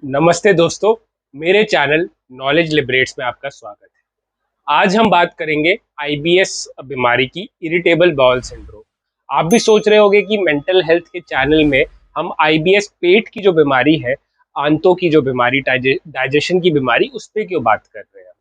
नमस्ते दोस्तों, मेरे चैनल नॉलेज लिबरेट्स में आपका स्वागत है। आज हम बात करेंगे आईबीएस बीमारी की, इरिटेबल बाउल सिंड्रोम। आप भी सोच रहे होंगे कि मेंटल हेल्थ के चैनल में हम आईबीएस, पेट की जो बीमारी है, आंतों की जो बीमारी, डाइजेशन की बीमारी, उस पर क्यों बात कर रहे हैं।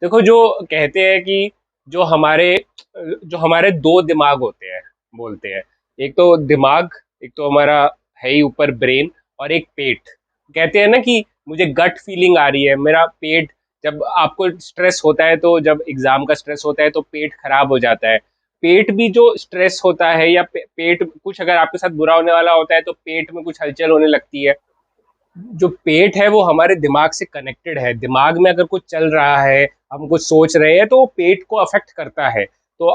देखो, जो कहते हैं कि जो हमारे दो दिमाग होते हैं, बोलते हैं। एक तो दिमाग, एक तो हमारा है ही ऊपर ब्रेन, और एक पेट। कहते हैं ना कि मुझे गट फीलिंग आ रही है, मेरा पेट। जब आपको स्ट्रेस होता है, तो जब एग्जाम का स्ट्रेस होता है तो पेट खराब हो जाता है। पेट भी जो स्ट्रेस होता है, या पेट कुछ अगर आपके साथ बुरा होने वाला होता है तो पेट में कुछ हलचल होने लगती है। जो पेट है वो हमारे दिमाग से कनेक्टेड है। दिमाग में अगर कुछ चल रहा है, हम कुछ सोच रहे हैं, तो वो पेट को अफेक्ट करता है। तो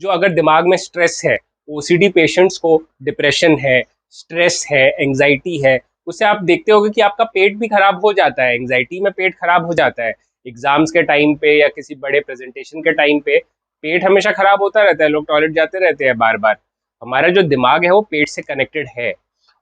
अगर दिमाग में स्ट्रेस है, ओसीडी पेशेंट्स को डिप्रेशन है, स्ट्रेस है, एंजाइटी है, उससे आप देखते होगे कि आपका पेट भी खराब हो जाता है। एंजाइटी में पेट खराब हो जाता है। एग्जाम्स के टाइम पे या किसी बड़े प्रेजेंटेशन के टाइम पे पेट हमेशा खराब होता रहता है, लोग टॉयलेट जाते रहते हैं बार बार। हमारा जो दिमाग है वो पेट से कनेक्टेड है।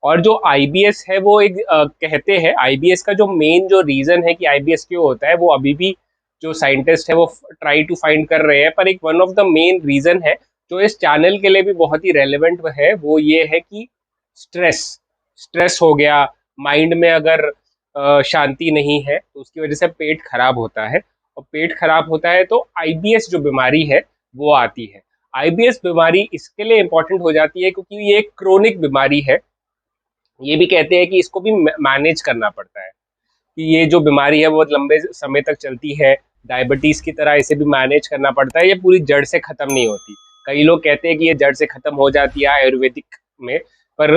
और जो आईबीएस है वो एक कहते हैं, आईबीएस का जो मेन जो रीजन है कि आईबीएस क्यों होता है, वो अभी भी जो साइंटिस्ट है वो ट्राई टू फाइंड कर रहे हैं। पर एक one of the main reason है जो इस चैनल के लिए भी बहुत ही रेलेवेंट है, वो ये है कि स्ट्रेस स्ट्रेस हो गया। माइंड में अगर शांति नहीं है तो उसकी वजह से पेट खराब होता है। और पेट खराब होता है तो आईबीएस जो बीमारी है वो आती है। आईबीएस बीमारी इसके लिए इंपॉर्टेंट हो जाती है क्योंकि ये एक क्रोनिक बीमारी है। ये भी कहते हैं कि इसको भी मैनेज करना पड़ता है, कि ये जो बीमारी है वो बहुत लंबे समय तक चलती है। डायबिटीज की तरह इसे भी मैनेज करना पड़ता है, ये पूरी जड़ से खत्म नहीं होती। कई लोग कहते हैं कि ये जड़ से खत्म हो जाती है आयुर्वेदिक में, पर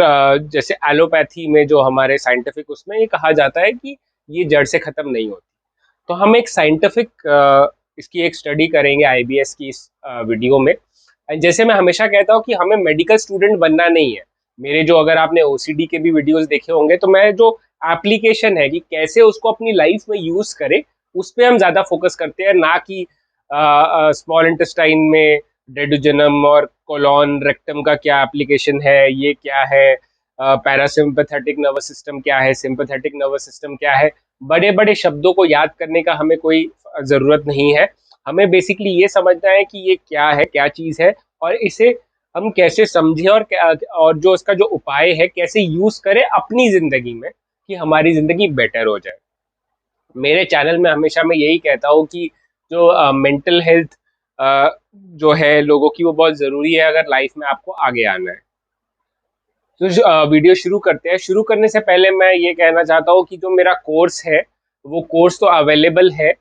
जैसे एलोपैथी में जो हमारे साइंटिफिक, उसमें ये कहा जाता है कि ये जड़ से खत्म नहीं होती। तो हम एक साइंटिफिक इसकी एक स्टडी करेंगे आईबीएस की इस वीडियो में। जैसे मैं हमेशा कहता हूँ कि हमें मेडिकल स्टूडेंट बनना नहीं है। मेरे जो, अगर आपने ओसीडी के भी वीडियोस देखे होंगे, तो मैं जो एप्लीकेशन है कि कैसे उसको अपनी लाइफ में यूज करे, उस पर हम ज्यादा फोकस करते हैं, ना कि स्मॉल इंटेस्टाइन में डेडुजेनम और कोलॉन रेक्टम का क्या एप्लीकेशन है, ये क्या है, पैरासिम्पैथेटिक नर्वस सिस्टम क्या है, सिंपैथेटिक नर्वस सिस्टम क्या है। बड़े बड़े शब्दों को याद करने का हमें कोई ज़रूरत नहीं है। हमें बेसिकली ये समझना है कि ये क्या है, क्या चीज़ है, और इसे हम कैसे समझें, और और जो इसका जो उपाय है कैसे यूज़ करें अपनी ज़िंदगी में, कि हमारी ज़िंदगी बेटर हो जाए। मेरे चैनल में हमेशा मैं यही कहता हूँ कि जो मेंटल हेल्थ जो है लोगों की, वो बहुत ज़रूरी है अगर लाइफ में आपको आगे आना है। तो वीडियो शुरू करते हैं। शुरू करने से पहले मैं ये कहना चाहता हूँ कि जो मेरा कोर्स है, वो कोर्स तो अवेलेबल है।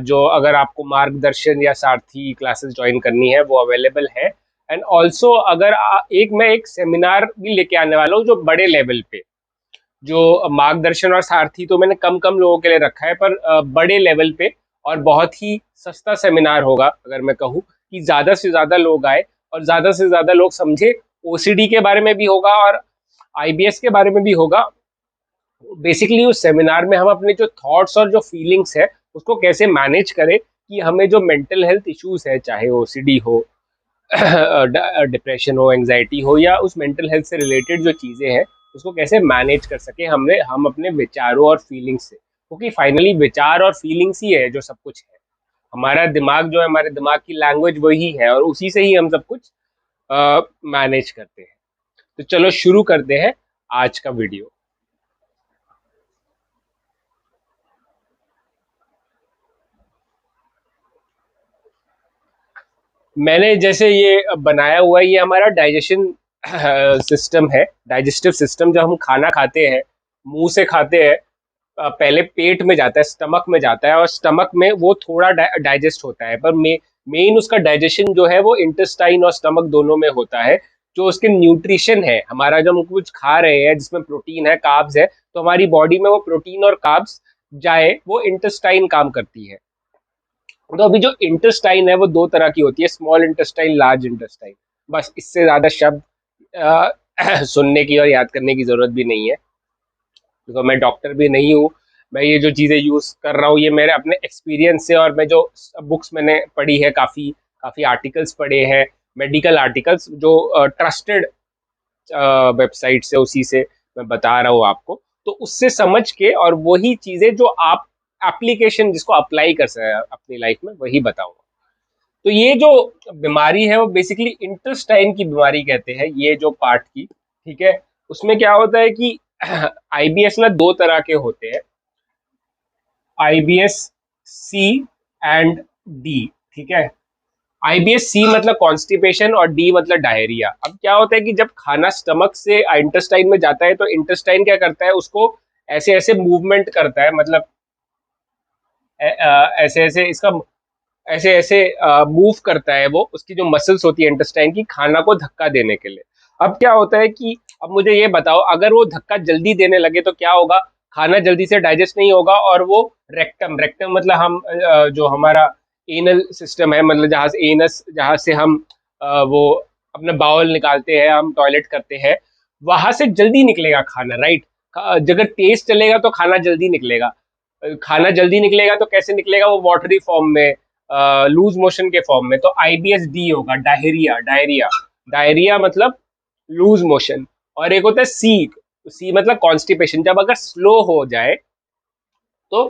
जो अगर आपको मार्गदर्शन या सारथी क्लासेस ज्वाइन करनी है वो अवेलेबल है। एंड ऑल्सो अगर मैं एक सेमिनार भी लेके आने वाला हूँ जो बड़े लेवल पे, जो मार्गदर्शन और सारथी तो मैंने कम कम लोगों के लिए रखा है, पर बड़े लेवल पे और बहुत ही सस्ता सेमिनार होगा। अगर मैं कहूँ कि ज़्यादा से ज़्यादा लोग आए और ज़्यादा से ज़्यादा लोग समझे, ओसीडी के बारे में भी होगा और आईबीएस के बारे में भी होगा। बेसिकली उस सेमिनार में हम अपने जो थॉट्स और जो फीलिंग्स है उसको कैसे मैनेज करें, कि हमें जो मेंटल हेल्थ इश्यूज है, चाहे ओसीडी हो, डिप्रेशन हो, एंजाइटी हो, या उस मेंटल हेल्थ से रिलेटेड जो चीज़ें हैं, उसको कैसे मैनेज कर सके हम अपने विचारों और फीलिंग्स से। क्योंकि फाइनली विचार और फीलिंग्स ही है जो सब कुछ है। हमारा दिमाग जो है, हमारे दिमाग की लैंग्वेज वही है, और उसी से ही हम सब कुछ मैनेज करते हैं। तो चलो शुरू करते हैं आज का वीडियो। मैंने जैसे ये बनाया हुआ है, ये हमारा डाइजेशन सिस्टम है। डाइजेस्टिव सिस्टम, जब हम खाना खाते हैं, मुंह से खाते हैं, पहले पेट में जाता है, स्टमक में जाता है, और स्टमक में वो थोड़ा डाइजेस्ट होता है। पर मेन उसका डाइजेशन जो है वो इंटेस्टाइन और स्टमक दोनों में होता है। जो उसके न्यूट्रिशन है, हमारा जब हम कुछ खा रहे हैं जिसमें प्रोटीन है, कार्ब्स है, तो हमारी बॉडी में वो प्रोटीन और कार्ब्स जाए, वो इंटेस्टाइन काम करती है। तो अभी जो इंटेस्टाइन है वो दो तरह की होती है, स्मॉल इंटेस्टाइन, लार्ज इंटेस्टाइन। बस इससे ज्यादा शब्द सुनने की और याद करने की जरूरत भी नहीं है, क्योंकि मैं डॉक्टर भी नहीं हूँ। मैं ये जो चीज़ें यूज़ कर रहा हूँ ये मेरे अपने एक्सपीरियंस से, और मैं जो बुक्स मैंने पढ़ी है, काफ़ी काफ़ी आर्टिकल्स पढ़े हैं, मेडिकल आर्टिकल्स, जो ट्रस्टेड वेबसाइट से, उसी से मैं बता रहा हूँ आपको। तो उससे समझ के और वही चीजें जो आप एप्लीकेशन जिसको अप्लाई कर सकते हैं अपनी लाइफ में, वही बताऊंगा। तो ये जो बीमारी है वो बेसिकली इंटेस्टाइन की बीमारी कहते हैं, ये जो पार्ट की, ठीक है। उसमें क्या होता है कि आईबीएस ना दो तरह के होते हैं, आईबीएस सी एंड डी, ठीक है। आईबीएस सी मतलब कॉन्स्टिपेशन और डी मतलब डायरिया। अब क्या होता है कि जब खाना स्टमक से इंटेस्टाइन में जाता है तो इंटेस्टाइन क्या करता है, उसको ऐसे ऐसे मूवमेंट करता है, मतलब ऐसे ऐसे इसका ऐसे ऐसे मूव करता है, वो उसकी जो मसल्स होती है इंटेस्टाइन की, खाना को धक्का देने के लिए। अब क्या होता है कि अब मुझे ये बताओ, अगर वो धक्का जल्दी देने लगे तो क्या होगा, खाना जल्दी से डाइजेस्ट नहीं होगा और वो रेक्टम रेक्टम मतलब हम जो हमारा एनल सिस्टम है, मतलब जहाँ से एनस, जहाँ से हम वो अपना बाउल निकालते हैं, हम टॉयलेट करते हैं, वहां से जल्दी निकलेगा खाना, राइट। अगर तेज चलेगा तो खाना जल्दी निकलेगा। खाना जल्दी निकलेगा तो कैसे निकलेगा, वो वाटरी फॉर्म में, लूज मोशन के फॉर्म में। तो आईबीएस डी होगा, डायरिया। डायरिया डायरिया मतलब लूज मोशन। और एक होता है सी, सी मतलब कॉन्स्टिपेशन, जब अगर स्लो हो जाए तो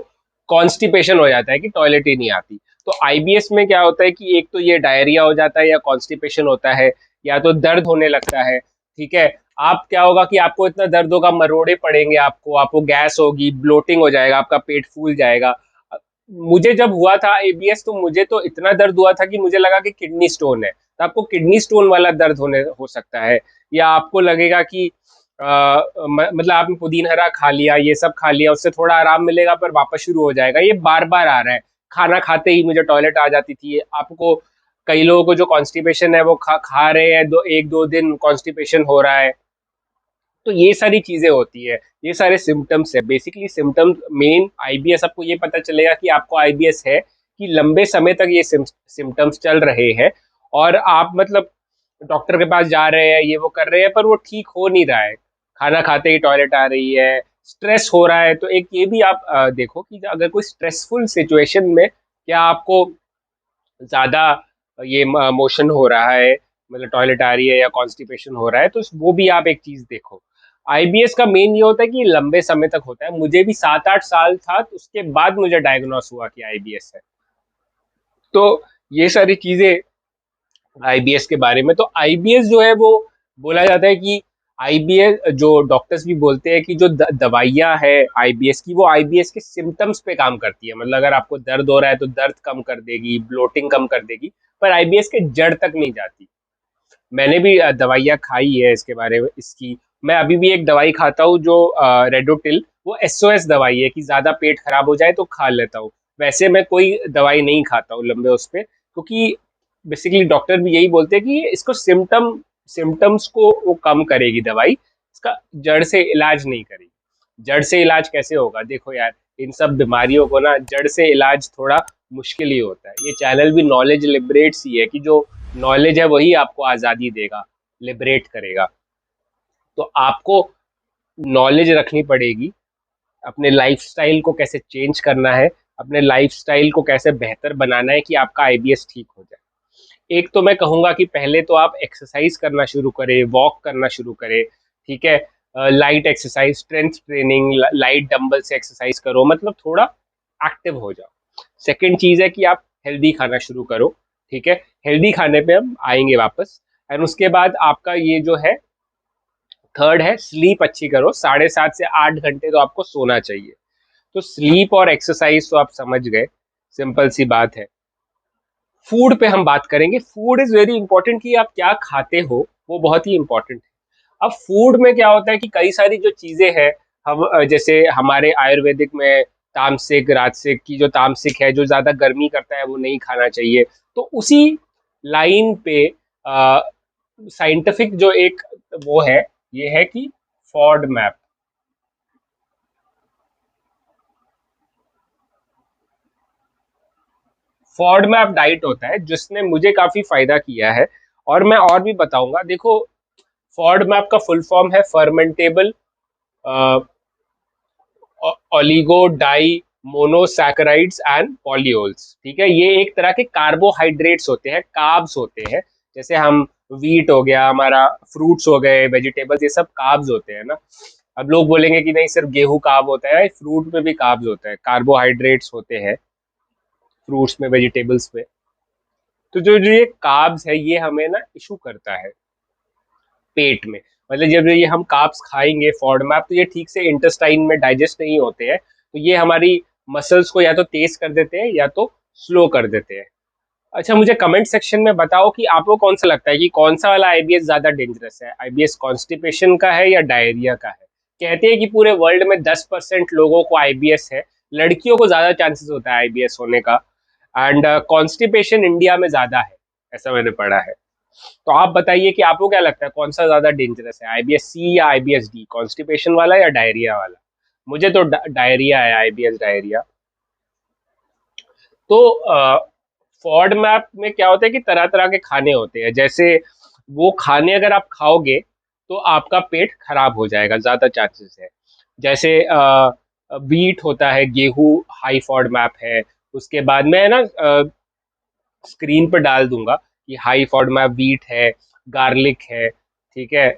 कॉन्स्टिपेशन हो जाता है कि टॉयलेट ही नहीं आती। तो आईबीएस में क्या होता है कि एक तो ये डायरिया हो जाता है या कॉन्स्टिपेशन होता है, या तो दर्द होने लगता है, ठीक है। आप क्या होगा कि आपको इतना दर्द होगा, मरोड़े पड़ेंगे, आपको आपको गैस होगी, ब्लोटिंग हो जाएगा, आपका पेट फूल जाएगा। मुझे जब हुआ था एबीएस तो मुझे तो इतना दर्द हुआ था कि मुझे लगा कि किडनी स्टोन है। तो आपको किडनी स्टोन वाला दर्द होने हो सकता है, या आपको लगेगा कि मतलब आपने पुदीन हरा खा लिया, ये सब खा लिया, उससे थोड़ा आराम मिलेगा पर वापस शुरू हो जाएगा, ये बार बार आ रहा है। खाना खाते ही मुझे टॉयलेट आ जाती थी। आपको कई लोगों को जो कॉन्स्टिपेशन है वो खा रहे हैं, एक दो दिन कॉन्स्टिपेशन हो रहा है। तो ये सारी चीजें होती है, ये सारे सिम्टम्स है, बेसिकली सिम्टम्स मेन आईबीएस। आपको ये पता चलेगा कि आपको आईबीएस है कि लंबे समय तक ये सिम्टम्स चल रहे हैं, और आप मतलब डॉक्टर के पास जा रहे हैं, ये वो कर रहे हैं, पर वो ठीक हो नहीं रहा है। खाना खाते ही टॉयलेट आ रही है, स्ट्रेस हो रहा है। तो एक ये भी आप देखो कि अगर कोई स्ट्रेसफुल सिचुएशन में क्या आपको ज्यादा ये मोशन हो रहा है, मतलब टॉयलेट आ रही है या कॉन्स्टिपेशन हो रहा है, तो वो भी आप एक चीज देखो। आईबीएस का मेन ये होता है कि लंबे समय तक होता है। मुझे भी 7-8 साल था, तो उसके बाद मुझे डायग्नोस हुआ कि आईबीएस है। तो ये सारी चीजें आईबीएस के बारे में। तो आईबीएस जो है वो बोला जाता है कि आईबीएस, जो डॉक्टर्स भी बोलते हैं कि जो दवाइयाँ है आईबीएस की, वो आईबीएस के सिम्टम्स पे काम करती है। मतलब अगर आपको दर्द हो रहा है तो दर्द कम कर देगी, ब्लोटिंग कम कर देगी, पर आईबीएस के जड़ तक नहीं जाती। मैंने भी दवाइयाँ खाई है इसके बारे में, इसकी मैं अभी भी एक दवाई खाता हूँ जो रेडोटिल, वो एसओएस दवाई है कि ज्यादा पेट खराब हो जाए तो खा लेता हूँ। वैसे मैं कोई दवाई नहीं खाता हूँ लंबे उस पे, क्योंकि बेसिकली डॉक्टर भी यही बोलते हैं कि इसको सिम्टम्स को वो कम करेगी दवाई, इसका जड़ से इलाज नहीं करेगी। जड़ से इलाज कैसे होगा, देखो यार, इन सब बीमारियों को ना जड़ से इलाज थोड़ा मुश्किल ही होता है। ये चैनल भी नॉलेज लिबरेट्स ही है, कि जो नॉलेज है वही आपको आज़ादी देगा, लिबरेट करेगा। तो आपको नॉलेज रखनी पड़ेगी, अपने लाइफस्टाइल को कैसे चेंज करना है, अपने लाइफस्टाइल को कैसे बेहतर बनाना है कि आपका आईबीएस ठीक हो जाए। एक तो मैं कहूँगा कि पहले तो आप एक्सरसाइज करना शुरू करें, वॉक करना शुरू करें, ठीक है। Light exercise, strength training, light dumbbell से एक्सरसाइज करो, मतलब थोड़ा एक्टिव हो जाओ। सेकंड चीज़ है कि आप हेल्दी खाना शुरू करो, ठीक है। हेल्दी खाने पे हम आएंगे वापस। एंड उसके बाद आपका ये जो है थर्ड है, स्लीप अच्छी करो। 7.5 से 8 घंटे तो आपको सोना चाहिए। तो स्लीप और एक्सरसाइज तो आप समझ गए, सिंपल सी बात है। फूड पे हम बात करेंगे। फूड इज वेरी इंपॉर्टेंट, कि आप क्या खाते हो वो बहुत ही इंपॉर्टेंट है। अब फूड में क्या होता है कि कई सारी जो चीजें हैं, हम जैसे हमारे आयुर्वेदिक में तामसिक राजसिक की, जो तामसिक है जो ज्यादा गर्मी करता है वो नहीं खाना चाहिए। तो उसी लाइन पे साइंटिफिक जो एक वो है, ये है कि FODMAP. FODMAP diet होता है जिसने मुझे काफी फायदा किया है, और मैं और भी बताऊंगा। देखो, फॉड मैप का फुल फॉर्म है fermentable oligo di monosaccharides and polyols, ठीक है। ये एक तरह के कार्बोहाइड्रेट्स होते हैं, कार्ब्स होते हैं। जैसे हम वीट हो गया हमारा, फ्रूट्स हो गए, वेजिटेबल्स, ये सब कार्ब्स होते हैं ना। अब लोग बोलेंगे कि नहीं सिर्फ गेहूं कार्ब होता है, फ्रूट में भी कार्ब्स होता है, कार्बोहाइड्रेट्स होते हैं फ्रूट्स में, वेजिटेबल्स में। तो जो जो ये कार्ब्स है ये हमें ना इशू करता है पेट में। मतलब जब ये हम कार्ब्स खाएंगे फॉडमैप, तो ये ठीक से इंटेस्टाइन में डाइजेस्ट नहीं होते हैं, तो ये हमारी मसल्स को या तो तेज कर देते हैं या तो स्लो कर देते हैं। अच्छा, मुझे कमेंट सेक्शन में बताओ कि आपको कौन सा लगता है कि कौन सा वाला आईबीएस ज्यादा डेंजरस है, आईबीएस कॉन्स्टिपेशन का है या डायरिया का है। कहते हैं कि पूरे वर्ल्ड में 10% लोगों को आईबीएस है, लड़कियों को ज्यादा चांसेस होता है आईबीएस होने का, एंड कॉन्स्टिपेशन इंडिया में ज्यादा है, ऐसा मैंने पढ़ा है। तो आप बताइए कि आपको क्या लगता है कौन सा ज्यादा डेंजरस है, आईबीएस सी या आईबीएस डी, कॉन्स्टिपेशन वाला या डायरिया वाला। मुझे तो डायरिया है, आईबीएस डायरिया। तो फॉड मैप में क्या होता है कि तरह तरह के खाने होते हैं, जैसे वो खाने अगर आप खाओगे तो आपका पेट खराब हो जाएगा, ज्यादा चांसेस है। जैसे व्हीट होता है, गेहूं हाई फॉड मैप है। उसके बाद मैं ना स्क्रीन पर डाल दूंगा कि हाई फॉड मैप व्हीट है, गार्लिक है, ठीक है,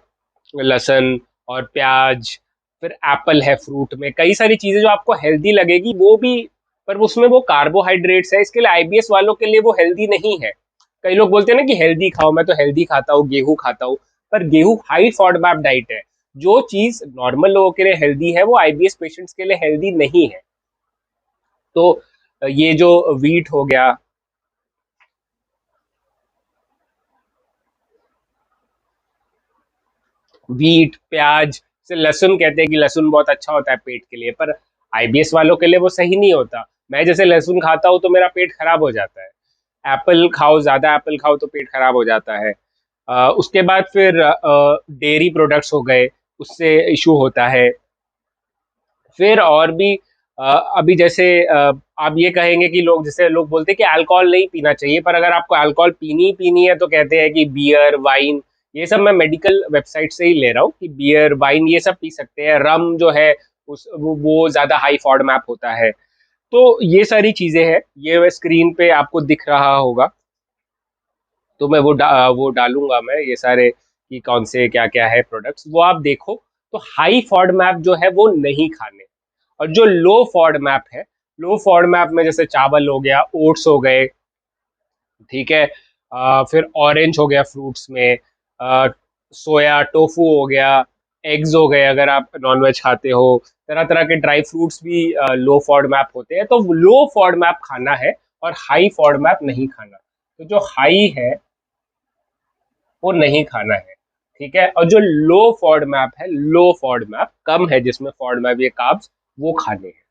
लहसुन और प्याज। फिर एप्पल है, फ्रूट में कई सारी चीजें जो आपको हेल्दी लगेगी वो भी, पर उसमें वो कार्बोहाइड्रेट्स है, इसके लिए आईबीएस वालों के लिए वो हेल्दी नहीं है। कई लोग बोलते हैं ना कि हेल्दी खाओ, मैं तो हेल्दी खाता हूँ, गेहूं खाता हूँ, पर गेहूं हाई फॉडमैप डाइट है। जो चीज नॉर्मल लोगों के लिए हेल्दी है वो आईबीएस पेशेंट्स के लिए हेल्दी नहीं है। तो ये जो वीट हो गया, वीट, प्याज से लहसुन, कहते हैं कि लहसुन बहुत अच्छा होता है पेट के लिए, पर आईबीएस वालों के लिए वो सही नहीं होता। मैं जैसे लहसुन खाता हूँ तो मेरा पेट खराब हो जाता है। एप्पल खाओ, ज्यादा एप्पल खाओ तो पेट खराब हो जाता है। उसके बाद फिर डेयरी प्रोडक्ट्स हो गए, उससे इशू होता है। फिर और भी अभी जैसे आप ये कहेंगे कि लोग, जैसे लोग बोलते हैं कि अल्कोहल नहीं पीना चाहिए, पर अगर आपको अल्कोहल पीनी ही पीनी है तो कहते हैं कि बियर, वाइन, ये सब मैं मेडिकल वेबसाइट से ही ले रहा हूँ कि बियर, वाइन ये सब पी सकते हैं। रम जो है उस वो ज्यादा हाई फॉडमैप होता है। तो ये सारी चीजें हैं, ये स्क्रीन पे आपको दिख रहा होगा, तो मैं वो डालूंगा मैं ये सारे कि कौन से क्या क्या है प्रोडक्ट्स, वो आप देखो। तो हाई फॉडमैप जो है वो नहीं खाने। और जो लो फॉड मैप है, लो फॉड मैप में जैसे चावल हो गया, ओट्स हो गए, ठीक है, फिर ऑरेंज हो गया फ्रूट्स में, सोया टोफू हो गया, एग्स हो गए अगर आप नॉनवेज खाते हो, तरह तरह के ड्राई फ्रूट्स भी लो फॉड मैप होते हैं। तो लो फॉड मैप खाना है और हाई फॉड मैप नहीं खाना। तो जो हाई है वो नहीं खाना है, ठीक है, और जो लो फॉड मैप है, लो फॉड मैप कम है जिसमें फॉड मैप ये कार्ब्स, वो खाने हैं।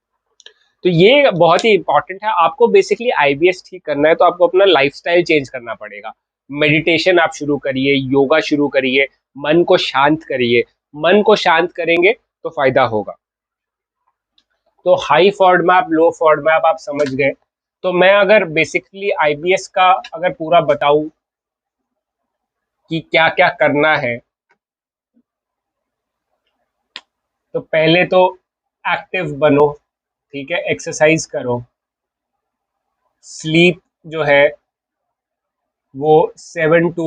तो ये बहुत ही इंपॉर्टेंट है। आपको बेसिकली आईबीएस ठीक करना है तो आपको अपना लाइफस्टाइल चेंज करना पड़ेगा। मेडिटेशन आप शुरू करिए, योगा शुरू करिए, मन को शांत करिए। मन को शांत करेंगे तो फायदा होगा। तो हाई फॉडमैप, लो फॉडमैप आप समझ गए। तो मैं अगर बेसिकली आईबीएस का अगर पूरा बताऊं कि क्या क्या करना है, तो पहले तो एक्टिव बनो, ठीक है, एक्सरसाइज करो, स्लीप जो है वो 7 to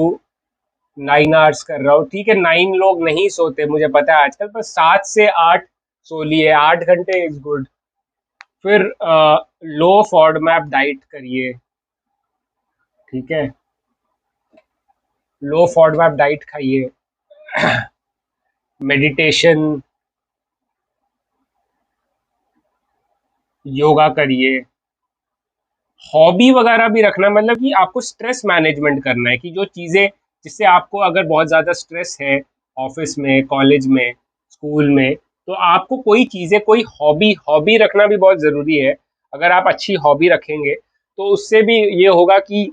9 आवर्स कर रहा हूँ, ठीक है। 9 लोग नहीं सोते मुझे पता है आजकल, पर 7 से 8 सो लिए, 8 घंटे इज गुड। फिर लो फॉडमैप डाइट करिए, ठीक है, लो फॉडमैप डाइट खाइए, मेडिटेशन, योगा करिए, हॉबी वगैरह भी रखना, मतलब कि आपको स्ट्रेस मैनेजमेंट करना है कि जो चीज़ें, जिससे आपको अगर बहुत ज़्यादा स्ट्रेस है ऑफिस में, कॉलेज में, स्कूल में, तो आपको कोई चीज़ें, कोई हॉबी हॉबी रखना भी बहुत ज़रूरी है। अगर आप अच्छी हॉबी रखेंगे तो उससे भी ये होगा कि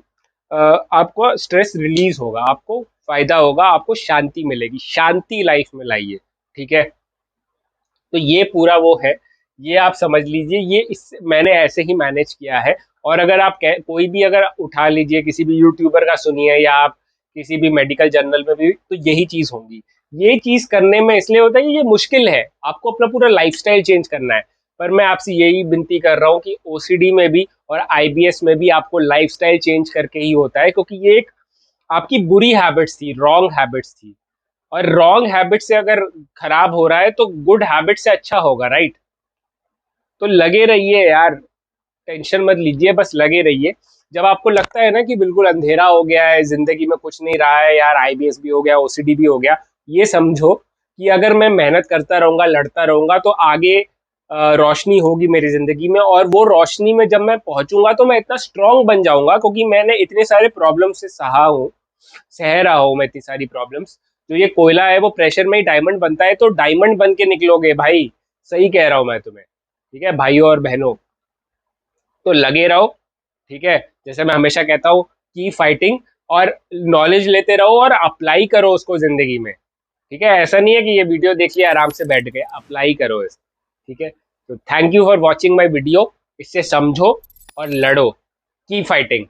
आपको स्ट्रेस रिलीज होगा, आपको फायदा होगा, आपको शांति मिलेगी, शांति लाइफ में लाइए, ठीक है। तो ये पूरा वो है, ये आप समझ लीजिए, ये इस मैंने ऐसे ही मैनेज किया है। और अगर आप कोई भी अगर उठा लीजिए, किसी भी यूट्यूबर का सुनिए या आप किसी भी मेडिकल जर्नल में भी, तो यही चीज होगी। ये चीज करने में इसलिए होता है कि ये मुश्किल है, आपको अपना पूरा लाइफस्टाइल चेंज करना है। पर मैं आपसे यही विनती कर रहा हूँ कि ओसीडी में भी और आईबीएस में भी आपको लाइफस्टाइल चेंज करके ही होता है, क्योंकि ये एक आपकी बुरी हैबिट्स थी, रॉन्ग हैबिट्स थी। और रॉन्ग हैबिट से अगर खराब हो रहा है तो गुड हैबिट से अच्छा होगा, राइट? तो लगे रहिए यार, टेंशन मत लीजिए, बस लगे रहिए। जब आपको लगता है ना कि बिल्कुल अंधेरा हो गया है, जिंदगी में कुछ नहीं रहा है यार, आईबीएस भी हो गया, ओसीडी भी हो गया, ये समझो कि अगर मैं मेहनत करता रहूंगा, लड़ता रहूंगा, तो आगे रोशनी होगी मेरी जिंदगी में, और वो रोशनी में जब मैं पहुंचूंगा तो मैं इतना स्ट्रांग बन जाऊंगा, क्योंकि मैंने इतने सारे प्रॉब्लम से सहा हूँ, सह रहा हूँ मैं इतनी सारी प्रॉब्लम्स। जो ये कोयला है वो प्रेशर में ही डायमंड बनता है, तो डायमंड बन के निकलोगे भाई। सही कह रहा हूँ मैं तुम्हें, ठीक है भाइयों और बहनों? तो लगे रहो, ठीक है? जैसे मैं हमेशा कहता हूँ, की फाइटिंग, और नॉलेज लेते रहो और अप्लाई करो उसको जिंदगी में, ठीक है? ऐसा नहीं है कि ये वीडियो देख लिया आराम से बैठ गए, अप्लाई करो इस, ठीक है? तो thank you for watching my video. इससे समझो और लड़ो, की फाइटिंग।